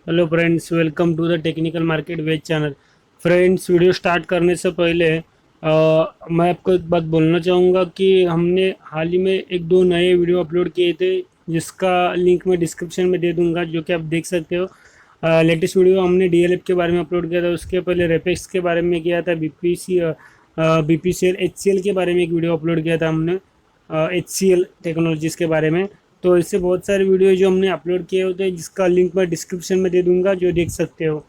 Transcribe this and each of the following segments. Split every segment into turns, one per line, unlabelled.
Hello friends, welcome to the technical market ways channel. Friends, video start करने से पहले मैं आपको एक बात बोलना चाहूँगा कि हमने हाल ही में एक दो नए वीडियो अपलोड किए थे, जिसका लिंक मैं डिस्क्रिप्शन में दे दूँगा, जो कि आप देख सकते हो। लेटेस्ट वीडियो हमने डीएलएफ के बारे में अपलोड किया था, उसके पहले रेपेक्स के बारे में किया था, बीपीसीएल एचसीएल के बारे में एक वीडियो अपलोड किया था हमने, एचसीएल टेक्नोलॉजीज़ के बारे में। तो इससे बहुत सारे वीडियो जो हमने अपलोड किए होते हैं, जिसका लिंक मैं डिस्क्रिप्शन में दे दूंगा, जो देख सकते हो।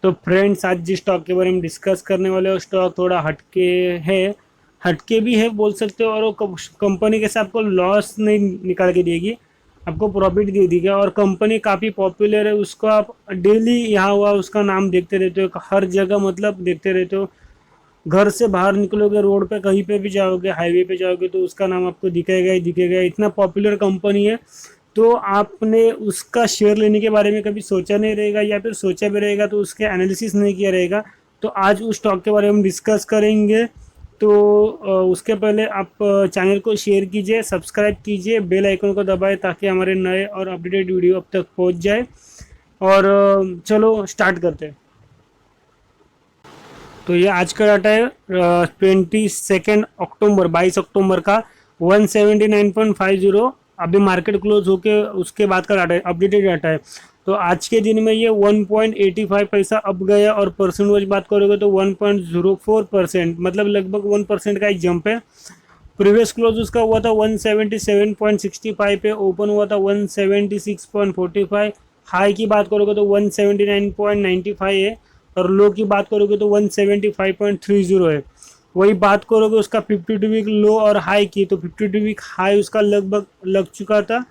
तो फ्रेंड्स, आज जिस स्टॉक के बारे में डिस्कस करने वाले हो, स्टॉक थोड़ा हटके है, हटके भी है बोल सकते हो, और वो कंपनी कैसे आपको लॉस नहीं निकाल के देगी, आपको प्रॉफिट दे देगी। और कंपनी काफ़ी पॉपुलर है, उसको आप डेली यहाँ हुआ उसका नाम देखते रहते हो, हर जगह मतलब देखते रहते हो। घर से बाहर निकलोगे, रोड पे कहीं पे भी जाओगे, हाईवे पे जाओगे, तो उसका नाम आपको दिखेगा ही दिखेगा। इतना पॉपुलर कंपनी है। तो आपने उसका शेयर लेने के बारे में कभी सोचा नहीं रहेगा, या फिर सोचा भी रहेगा तो उसके एनालिसिस नहीं किया रहेगा। तो आज उस स्टॉक के बारे में डिस्कस करेंगे। तो उसके पहले आप चैनल को शेयर कीजिए, सब्सक्राइब कीजिए, बेल आइकन को दबाएं, ताकि हमारे नए और अपडेटेड वीडियो अब तक पहुंच जाए। और चलो स्टार्ट करते हैं। तो ये आज का डाटा है 22 अक्टूबर, 22 अक्टूबर का 179.50। अभी मार्केट क्लोज होके उसके बाद का डाटा है, अपडेटेड डाटा है। तो आज के दिन में ये 1.85 पैसा अप गया, और परसेंट वाइज बात करोगे तो 1.04%, मतलब लगभग 1% का एक जंप है। प्रीवियस क्लोज उसका हुआ था 177.65 पे, ओपन हुआ था 176.45। हाई की बात करोगे तो 179.95 है, और लो की बात करोगे तो 175.30 है। वही बात करोगे उसका 52 वीक लो और हाई की, तो 52 वीक हाई उसका लगभग लग चुका था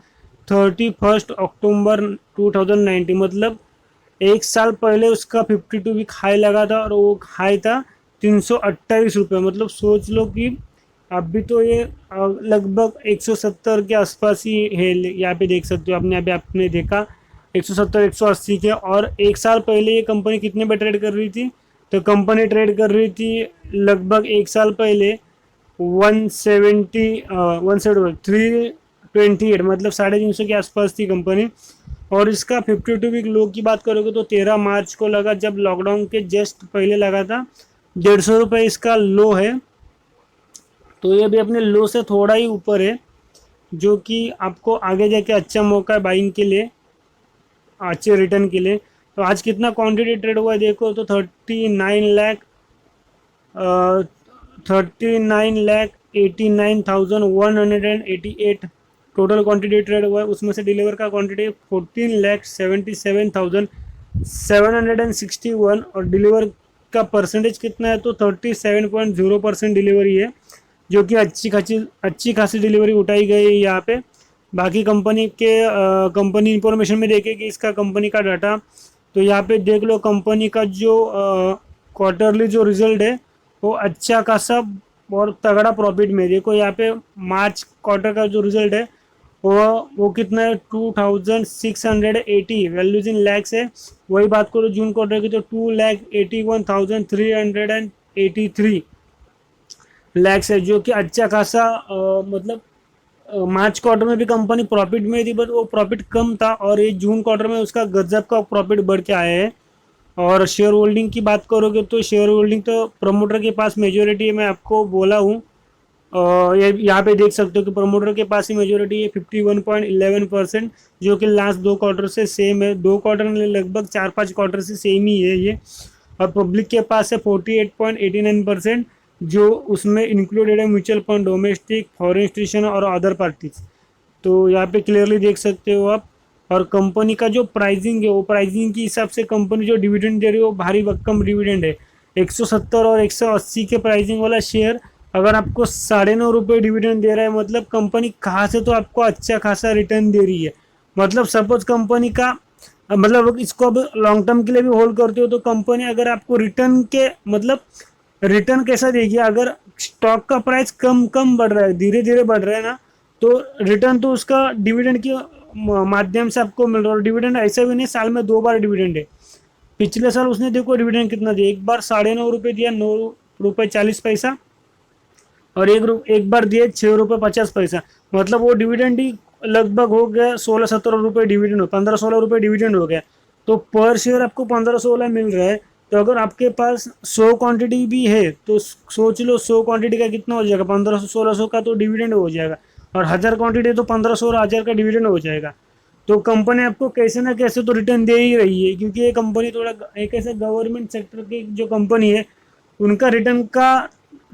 31 अक्टूबर 2019, मतलब एक साल पहले उसका 52 वीक हाई लगा था, और वो हाई था 328 रुपये। मतलब सोच लो कि अभी तो ये लगभग 170 के आसपास ही है। यहाँ पे देख सकते हो, आपने अभी आपने देखा 170 180 के। और एक साल पहले ये कंपनी कितने पे ट्रेड कर रही थी? तो कंपनी ट्रेड कर रही थी लगभग एक साल पहले 328, मतलब 350 के आसपास थी कंपनी। और इसका 52 वीक लो की बात करोगे तो 13 मार्च को लगा, जब लॉकडाउन के जस्ट पहले लगा था। 150 रुपये इसका लो है। तो ये भी अपने लो से थोड़ा ही ऊपर है, जो कि आपको आगे जाके अच्छा मौका है बाइंग के लिए, अच्छे रिटर्न के लिए। तो आज कितना क्वांटिटी ट्रेड हुआ है देखो, तो 39 लाख टोटल क्वांटिटी ट्रेड हुआ है। उसमें से डिलीवर का क्वांटिटी 14,77,761, और डिलीवर का परसेंटेज कितना है, तो 37.0% डिलीवरी है, जो कि अच्छी खासी डिलीवरी उठाई गई है यहाँ पे। बाकी कंपनी इंफॉर्मेशन में देखें कि इसका कंपनी का डाटा, तो यहाँ पे देख लो कंपनी का जो क्वार्टरली जो रिजल्ट है, वो अच्छा खासा और तगड़ा प्रॉफिट में। देखो यहाँ पे मार्च क्वार्टर का जो रिजल्ट है, वो कितना है, 2680 वैल्यूज इन लैक्स है। वही बात करो जून क्वार्टर की, तो 2,81,383 लैक्स है, जो कि अच्छा खासा मतलब मार्च क्वार्टर में भी कंपनी प्रॉफिट में थी, बट वो प्रॉफिट कम था, और ये जून क्वार्टर में उसका गजब का प्रॉफिट बढ़ के आया है। और शेयर होल्डिंग की बात करोगे तो शेयर होल्डिंग तो प्रमोटर के पास मेजोरिटी है, मैं आपको बोला हूँ। ये यहाँ पे देख सकते हो कि प्रमोटर के पास ही मेजोरिटी है 51.11%, जो कि लास्ट दो क्वार्टर से सेम है। दो क्वार्टर में लगभग 4-5 क्वार्टर से सेम ही है ये। और पब्लिक के पास है 48.89%, जो उसमें इंक्लूडेड है mutual fund, domestic, foreign institution और अदर पार्टीज। तो यहाँ पे क्लियरली देख सकते हो आप। और कंपनी का जो प्राइसिंग है, वो प्राइसिंग के हिसाब से कंपनी जो डिविडेंड दे रही है, वो भारी भरकम डिविडेंड है। 170 और 180 के प्राइसिंग वाला शेयर अगर आपको 9.5 रुपये डिविडेंड दे रहा है, मतलब कंपनी कहाँ से तो आपको अच्छा खासा रिटर्न दे रही है। मतलब सपोज कंपनी का मतलब इसको अब लॉन्ग टर्म के लिए भी होल्ड करते हो, तो कंपनी अगर आपको रिटर्न के मतलब रिटर्न कैसा देगी, अगर स्टॉक का प्राइस कम कम बढ़ रहा है, धीरे धीरे बढ़ रहा है ना, तो रिटर्न तो उसका डिविडेंड के माध्यम से आपको मिल रहा है। डिविडेंड ऐसा भी नहीं साल में 2 बार डिविडेंड है। पिछले साल उसने देखो डिविडेंड कितना दिया, एक बार 9.5 रुपये दिया, 9 रुपये 40 पैसा, और एक बार दिए 6 रुपये 50 पैसा। मतलब वो डिविडेंड ही लगभग हो गया 16-17 रुपये डिविडेंड हो, 15-16 रुपये डिविडेंड हो गया। तो पर शेयर आपको 15-16 मिल रहा है। तो अगर आपके पास 100 क्वांटिटी भी है तो सोच लो 100 क्वांटिटी का कितना हो जाएगा, 1500-1600 का तो डिविडेंड हो जाएगा। और 1000 क्वांटिटी तो 1500 और 1000 का डिविडेंड हो जाएगा। तो कंपनी आपको कैसे ना कैसे तो रिटर्न दे ही रही है, क्योंकि ये कंपनी थोड़ा एक ऐसा गवर्नमेंट सेक्टर की जो कंपनी है, उनका रिटर्न का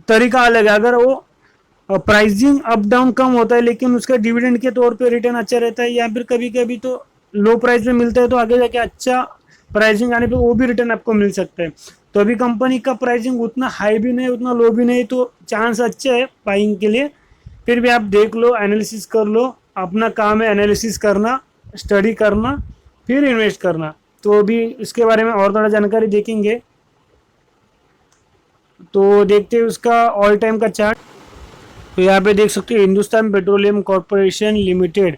तरीका अलग है। अगर वो प्राइसिंग अप डाउन कम होता है लेकिन उसका डिविडेंड के तौर पे रिटर्न अच्छा रहता है, या फिर कभी कभी तो लो प्राइस में मिलता है तो आगे जाके अच्छा प्राइसिंग आने पे वो भी रिटर्न आपको मिल सकता है। तो अभी कंपनी का प्राइसिंग उतना हाई भी नहीं उतना लो भी नहीं, तो चांस अच्छा है बाइंग के लिए। फिर भी आप देख लो, एनालिसिस कर लो, अपना काम है एनालिसिस करना, स्टडी करना, फिर इन्वेस्ट करना। तो अभी इसके बारे में और थोड़ा जानकारी देखेंगे। तो देखते हैं उसका ऑल टाइम का चार्ट। तो यहाँ पे देख सकते हो Hindustan petroleum corporation limited,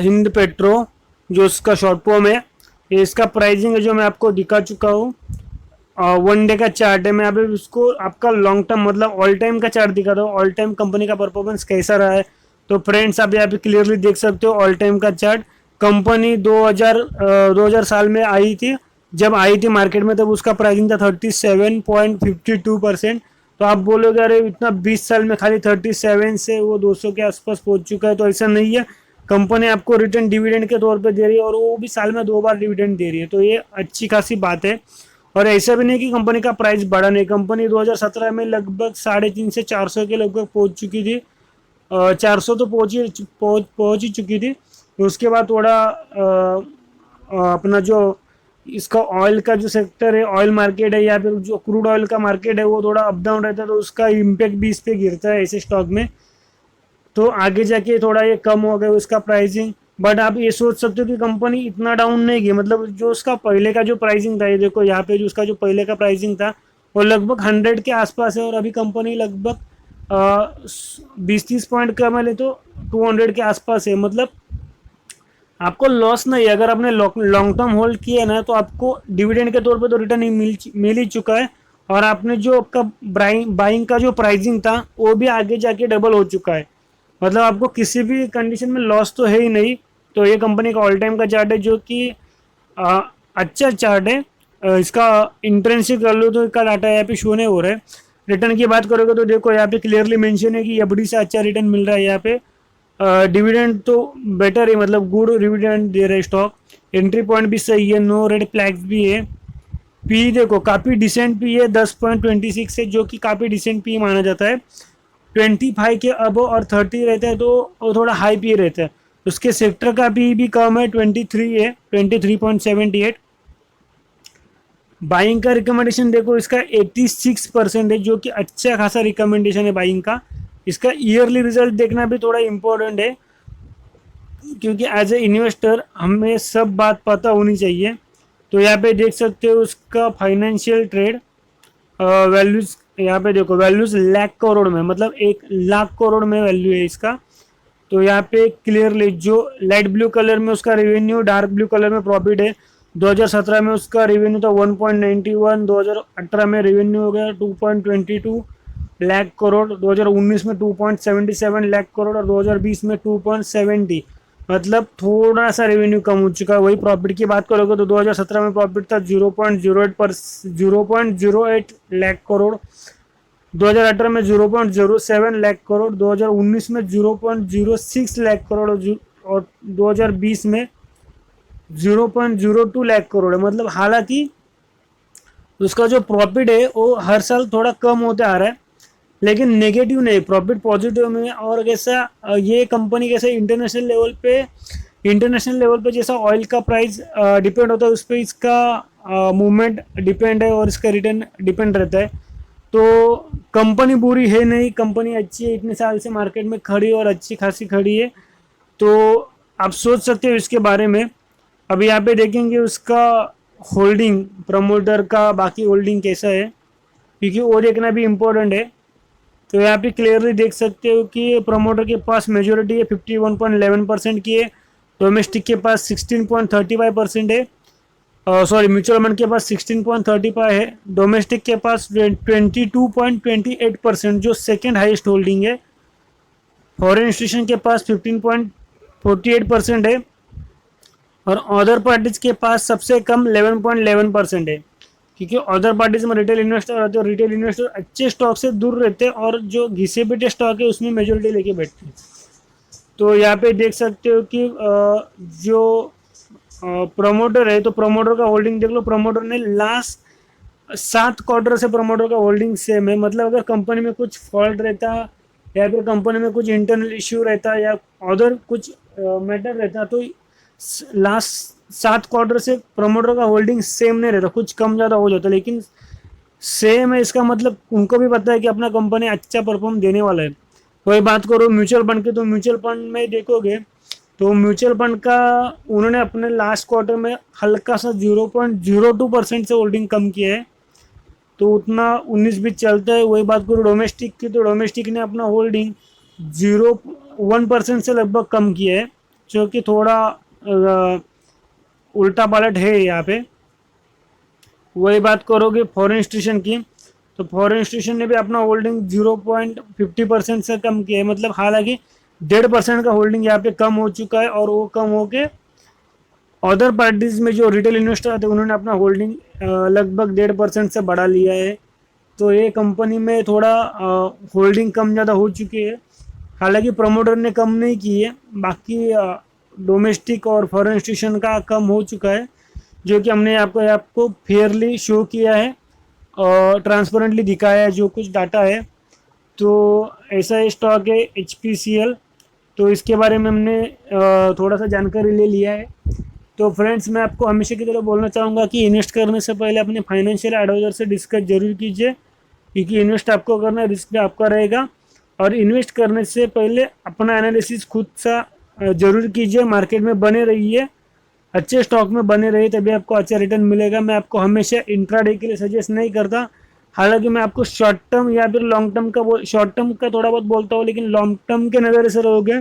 Hind petro, जो इसका शॉर्ट फॉर्म है। ये इसका प्राइसिंग है जो मैं आपको दिखा चुका हूँ। वन डे का चार्ट है, मैं अभी उसको आपका लॉन्ग टर्म मतलब ऑल टाइम का चार्ट दिखा हूँ, ऑल टाइम कंपनी का परफॉर्मेंस कैसा रहा है। तो फ्रेंड्स आप यहाँ पे क्लियरली देख सकते हो ऑल टाइम का चार्ट। कंपनी 2000 साल में आई थी, जब आई थी मार्केट में तब उसका प्राइसिंग था 37.52%। तो आप बोलोगे अरे इतना 20 साल में खाली 37 से वो 200 के आसपास पहुंच चुका है, तो ऐसा नहीं है। कंपनी आपको रिटर्न डिविडेंड के तौर पे दे रही है और वो भी साल में 2 बार डिविडेंड दे रही है, तो ये अच्छी खासी बात है। और ऐसा भी नहीं कि कंपनी का प्राइस बढ़ा नहीं, कंपनी 2017 में लगभग 350 से 400 के लगभग पहुंच चुकी थी। 400 तो पहुंच ही चुकी थी। उसके बाद थोड़ा अपना जो इसका ऑयल का जो सेक्टर है, ऑयल मार्केट है या फिर जो क्रूड ऑयल का मार्केट है, वो थोड़ा अप डाउन रहता है, तो उसका इम्पेक्ट भी इस पर गिरता है ऐसे स्टॉक में। तो आगे जाके थोड़ा ये कम हो गया उसका प्राइसिंग। बट आप ये सोच सकते हो कि कंपनी इतना डाउन नहीं गई, मतलब जो उसका पहले का जो प्राइसिंग था, ये देखो यहाँ पे जो उसका जो पहले का प्राइसिंग था वो लगभग 100 के आसपास है, और अभी कंपनी लगभग 20-30 पॉइंट कम है तो 200 के आसपास है। मतलब आपको लॉस नहीं है, अगर आपने लॉन्ग टर्म होल्ड किया ना तो आपको डिविडेंड के तौर पे तो रिटर्न मिल ही चुका है। और आपने जो आपका बाइंग का जो प्राइसिंग था वो भी आगे जाके डबल हो चुका है। मतलब आपको किसी भी कंडीशन में लॉस तो है ही नहीं। तो ये कंपनी का ऑल टाइम का चार्ट है जो कि अच्छा चार्ट है। इसका इंट्रेंसिक कर लो तो इसका डाटा यहाँ पे शो नहीं हो रहा है। रिटर्न की बात करोगे तो देखो यहाँ पे क्लियरली मेंशन है कि एफडी से अच्छा रिटर्न मिल रहा है यहाँ पे। डिविडेंड तो बेटर है, मतलब गुड डिविडेंड दे रहे स्टॉक। एंट्री पॉइंट भी सही है, नो रेड फ्लैग्स भी है। पी देखो काफ़ी डिसेंट पी है, 10.26 है, जो कि काफ़ी डिसेंट पी माना जाता है। 25 के अब और 30 रहता है तो वो थोड़ा हाई पी रहता है। उसके सेक्टर का पी भी कम है, 23 है, 23.78। बाइंग का रिकमेंडेशन देखो इसका 86% है, जो कि अच्छा खासा रिकमेंडेशन है बाइंग का। इसका ईयरली रिजल्ट देखना भी थोड़ा इम्पोर्टेंट है, क्योंकि एज ए इन्वेस्टर हमें सब बात पता होनी चाहिए। तो यहाँ पे देख सकते हो उसका फाइनेंशियल ट्रेड वैल्यूज, यहाँ पे देखो वैल्यूज लाख करोड़ में, मतलब 1 लाख करोड़ में वैल्यू है इसका। तो यहाँ पे क्लियरली जो लाइट ब्लू कलर में उसका रेवेन्यू, डार्क ब्लू कलर में प्रॉफिट है। 2017 में उसका रेवेन्यू था 1.91, 2018 में रेवेन्यू हो गया 2.22 लाख करोड़, 2019 में 2.77 लाख करोड़ और 2020 में 2.70, मतलब थोड़ा सा रेवेन्यू कम हो चुका है। वही प्रॉफिट की बात करोगे तो 2017 में प्रॉफिट था 0.08 लाख करोड़, 2018 में 0.07 लाख करोड़, 2019 में 0.06 लाख करोड़ और 2020 में 0.02 लाख करोड़ है। मतलब हालांकि उसका जो प्रॉफिट है वो हर साल थोड़ा कम होते आ रहा है, लेकिन नेगेटिव नहीं, प्रॉफिट पॉजिटिव में। और कैसा ये कंपनी कैसे इंटरनेशनल लेवल पे जैसा ऑयल का प्राइस डिपेंड होता है उस पर इसका मूवमेंट डिपेंड है और इसका रिटर्न डिपेंड रहता है। तो कंपनी बुरी है नहीं, कंपनी अच्छी है, इतने साल से मार्केट में खड़ी और अच्छी खासी खड़ी है। तो आप सोच सकते हो इसके बारे में। अभी यहाँ पे देखेंगे उसका होल्डिंग, प्रमोटर का बाकी होल्डिंग कैसा है, क्योंकि वो देखना भी इम्पोर्टेंट है। तो यहाँ पे क्लियरली देख सकते हो कि प्रमोटर के पास मेजोरिटी है 51.11% की है, डोमेस्टिक के पास 16.35% है, सॉरी म्यूचुअल फंड के पास 16.35 है, डोमेस्टिक के पास 22.28% जो सेकेंड हाईएस्ट होल्डिंग है, फॉरेन इंस्टीट्यूशन के पास 15.48% है, और अदर पार्टीज के पास सबसे कम 11.11% है, क्योंकि अदर पार्टीज में रिटेल इन्वेस्टर रहते हैं, रिटेल इन्वेस्टर अच्छे स्टॉक से दूर रहते हैं और जो घिसे पिटे स्टॉक है उसमें मेजोरिटी लेके बैठते हैं। तो यहाँ पे देख सकते हो कि जो प्रमोटर है, तो प्रमोटर का होल्डिंग देख लो, प्रमोटर ने लास्ट 7 क्वार्टर से प्रमोटर का होल्डिंग सेम है। मतलब अगर कंपनी में कुछ फॉल्ट रहता या फिर कंपनी में कुछ इंटरनल इश्यू रहता या अदर कुछ मैटर रहता, तो लास्ट 7 क्वार्टर से प्रमोटर का होल्डिंग सेम नहीं रहता, कुछ कम ज़्यादा हो जाता, लेकिन सेम है। इसका मतलब उनको भी पता है कि अपना कंपनी अच्छा परफॉर्म देने वाला है। वही बात करो म्यूचुअल फंड की, तो म्यूचुअल फंड में देखोगे तो म्यूचुअल फंड का उन्होंने अपने लास्ट क्वार्टर में हल्का सा 0.02% से होल्डिंग कम किया है, तो उतना 19-20 चलता है। वही बात करूँ डोमेस्टिक की, तो डोमेस्टिक ने अपना होल्डिंग 0.1% से लगभग कम किया है, जो कि थोड़ा उल्टा पलट है यहाँ पे। वही बात करोगे फॉरेन इंस्टीट्यूशन की, तो फॉरेन इंस्टीट्यूशन ने भी अपना होल्डिंग 0.50% से कम किया है। मतलब हालांकि 1.5% का होल्डिंग यहाँ पे कम हो चुका है, और वो कम होके अदर पार्टीज में जो रिटेल इन्वेस्टर थे उन्होंने अपना होल्डिंग लगभग 1.5% से बढ़ा लिया है। तो ये कंपनी में थोड़ा होल्डिंग कम ज़्यादा हो चुकी है। हालांकि प्रमोटर ने कम नहीं की है, बाकी डोमेस्टिक और फॉरेन इंस्टीट्यूशन का कम हो चुका है, जो कि हमने आपको फेयरली शो किया है और ट्रांसपेरेंटली दिखाया है जो कुछ डाटा है। तो ऐसा ही स्टॉक है HPCL, तो इसके बारे में हमने थोड़ा सा जानकारी ले लिया है। तो फ्रेंड्स, मैं आपको हमेशा की तरह बोलना चाहूँगा कि इन्वेस्ट करने से पहले अपने फाइनेंशियल एडवाइजर से डिस्कस जरूर कीजिए, क्योंकि इन्वेस्ट आपको करना है, रिस्क भी आपका रहेगा। और इन्वेस्ट करने से पहले अपना एनालिसिस खुद सा जरूर कीजिए, मार्केट में बने रहिए, अच्छे स्टॉक में बने रहिए, तभी आपको अच्छा रिटर्न मिलेगा। मैं आपको हमेशा इंट्राडे के लिए सजेस्ट नहीं करता, हालांकि मैं आपको शॉर्ट टर्म या फिर लॉन्ग टर्म का शॉर्ट टर्म का थोड़ा बहुत बोलता हूँ, लेकिन लॉन्ग टर्म के नज़र से रहोगे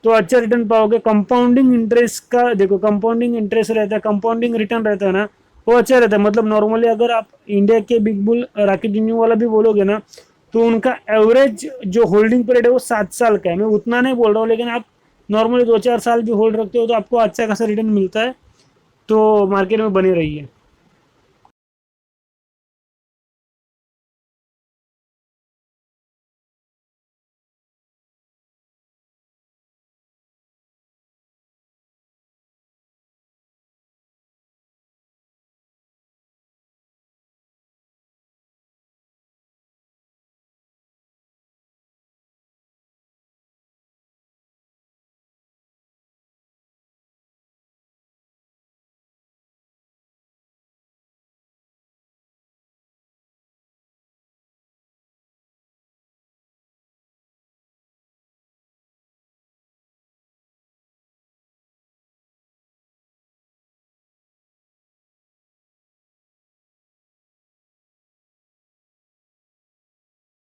तो अच्छा रिटर्न पाओगे। कंपाउंडिंग इंटरेस्ट का देखो, कंपाउंडिंग इंटरेस्ट रहता है, कंपाउंडिंग रिटर्न रहता है ना, वो अच्छा रहता है। मतलब नॉर्मली अगर आप इंडिया के बिग बुल राकेट इंडिया वाला भी बोलोगे ना, तो उनका एवरेज जो होल्डिंग पीरियड है वो 7 साल का है। मैं उतना नहीं बोल रहा हूँ, लेकिन आप नॉर्मली 2-4 साल भी होल्ड रखते हो तो आपको अच्छा खासा रिटर्न मिलता है। तो मार्केट में बने रहिए।